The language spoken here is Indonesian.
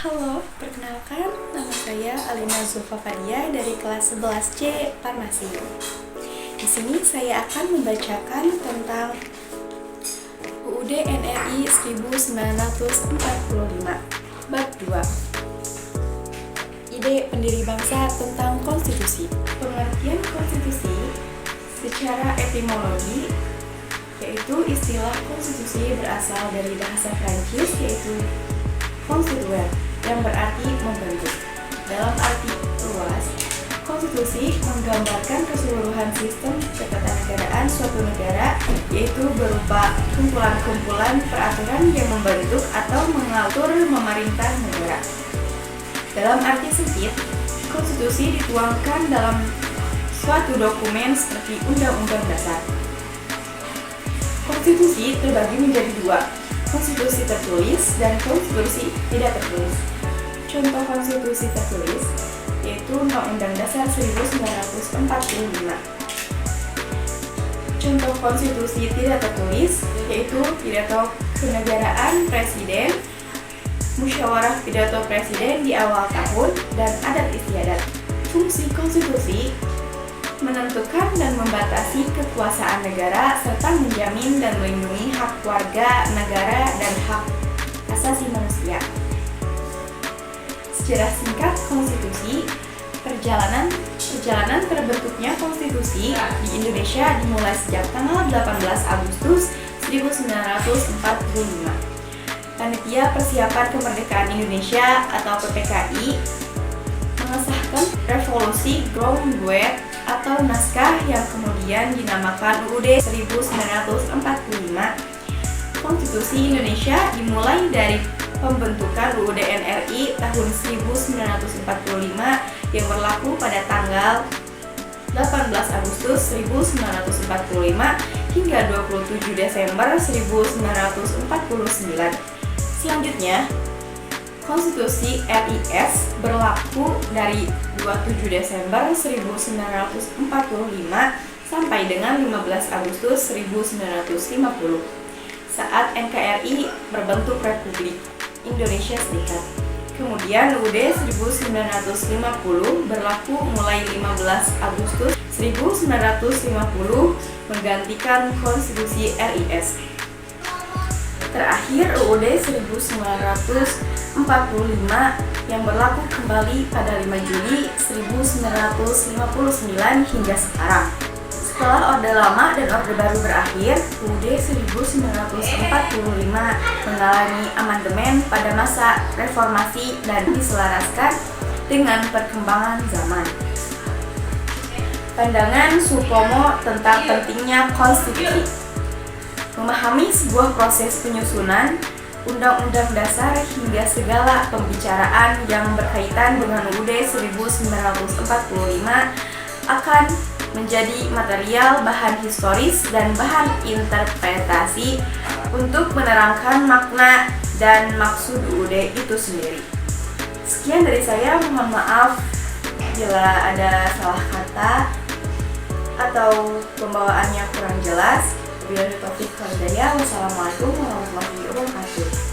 Halo, perkenalkan nama saya Alina Zulfa Fadia dari kelas 11C Farmasi. Di sini saya akan membacakan tentang UUD NRI 1945 Bab 2. Ide pendiri bangsa tentang konstitusi. Pengertian konstitusi secara etimologi yaitu istilah konstitusi berasal dari bahasa Prancis yaitu constituer yang berarti membentuk. Dalam arti luas, konstitusi menggambarkan keseluruhan sistem ketatanegaraan suatu negara, yaitu berupa kumpulan-kumpulan peraturan yang membentuk atau mengatur memerintah negara. Dalam arti sempit, konstitusi dituangkan dalam suatu dokumen seperti Undang-Undang Dasar. Konstitusi terbagi menjadi dua, konstitusi tertulis dan konstitusi tidak tertulis. Contoh konstitusi tertulis yaitu Undang-Undang Dasar 1945. Contoh konstitusi tidak tertulis yaitu Pidato Kenegaraan Presiden, Musyawarah Pidato Presiden di awal tahun, dan adat istiadat. Fungsi konstitusi menentukan dan membatasi kekuasaan negara serta menjamin dan melindungi hak warga negara dan hak asasi manusia. Sejarah singkat konstitusi. Perjalanan terbentuknya konstitusi di Indonesia dimulai sejak tanggal 18 Agustus 1945. Panitia Persiapan Kemerdekaan Indonesia atau PPKI mengesahkan Revolusi Groundwork atau naskah yang kemudian dinamakan UUD 1945. Konstitusi Indonesia dimulai dari pembentukan UUD NRI tahun 1945 yang berlaku pada tanggal 18 Agustus 1945 hingga 27 Desember 1949. Selanjutnya, Konstitusi RIS berlaku dari 27 Desember 1945 sampai dengan 15 Agustus 1950 saat NKRI berbentuk Republik Indonesia Serikat. Kemudian UUD 1950 berlaku mulai 15 Agustus 1950 menggantikan Konstitusi RIS. Terakhir UUD 1945 yang berlaku kembali pada 5 Juli 1959 hingga sekarang. Setelah Orde Lama dan Orde Baru berakhir, UUD 1945 mengalami amandemen pada masa reformasi dan diselaraskan dengan perkembangan zaman. Pandangan Supomo tentang pentingnya konstitusi. Memahami sebuah proses penyusunan Undang-Undang Dasar hingga segala pembicaraan yang berkaitan dengan UUD 1945 akan menjadi material bahan historis dan bahan interpretasi untuk menerangkan makna dan maksud UUD itu sendiri. Sekian dari saya, mohon maaf bila ada salah kata atau pembawaannya kurang jelas. Wassalamualaikum warahmatullahi wabarakatuh.